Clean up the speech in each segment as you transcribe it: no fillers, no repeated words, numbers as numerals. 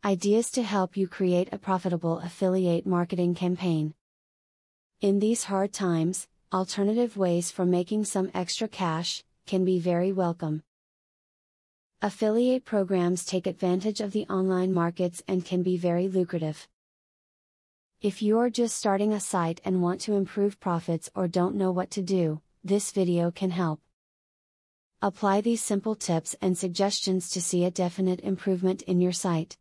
Ideas to help you create a profitable affiliate marketing campaign. In these hard times, alternative ways for making some extra cash can be very welcome. Affiliate programs take advantage of the online markets and can be very lucrative. If you're just starting a site and want to improve profits or don't know what to do, this video can help. Apply these simple tips and suggestions to see a definite improvement in your site.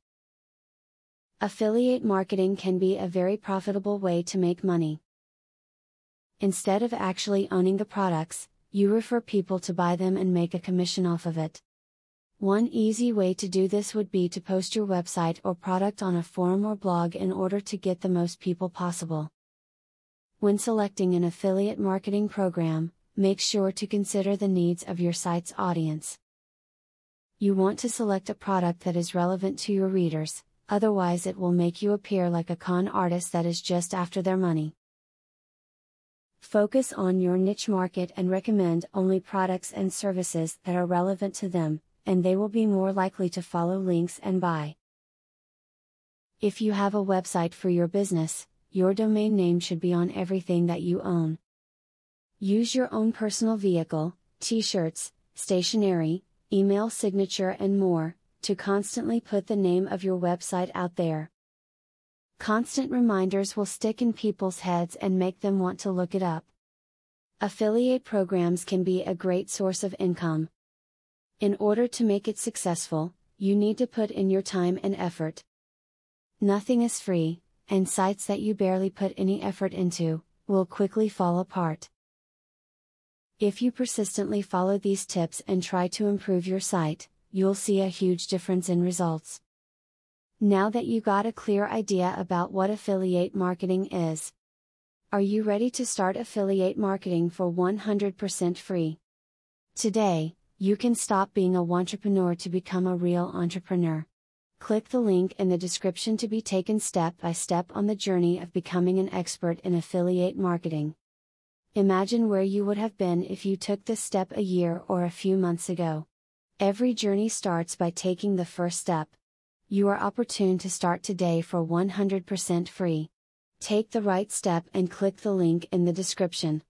Affiliate marketing can be a very profitable way to make money. Instead of actually owning the products, you refer people to buy them and make a commission off of it. One easy way to do this would be to post your website or product on a forum or blog in order to get the most people possible. When selecting an affiliate marketing program, make sure to consider the needs of your site's audience. You want to select a product that is relevant to your readers, otherwise it will make you appear like a con artist that is just after their money. Focus on your niche market and recommend only products and services that are relevant to them, and they will be more likely to follow links and buy. If you have a website for your business, your domain name should be on everything that you own. Use your own personal vehicle, t-shirts, stationery, email signature and more, to constantly put the name of your website out there. Constant reminders will stick in people's heads and make them want to look it up. Affiliate programs can be a great source of income. In order to make it successful, you need to put in your time and effort. Nothing is free, and sites that you barely put any effort into will quickly fall apart. If you persistently follow these tips and try to improve your site, you'll see a huge difference in results. Now that you got a clear idea about what affiliate marketing is, are you ready to start affiliate marketing for 100% free? Today, you can stop being a wantrepreneur to become a real entrepreneur. Click the link in the description to be taken step by step on the journey of becoming an expert in affiliate marketing. Imagine where you would have been if you took this step a year or a few months ago. Every journey starts by taking the first step. You are opportune to start today for 100% free. Take the right step and click the link in the description.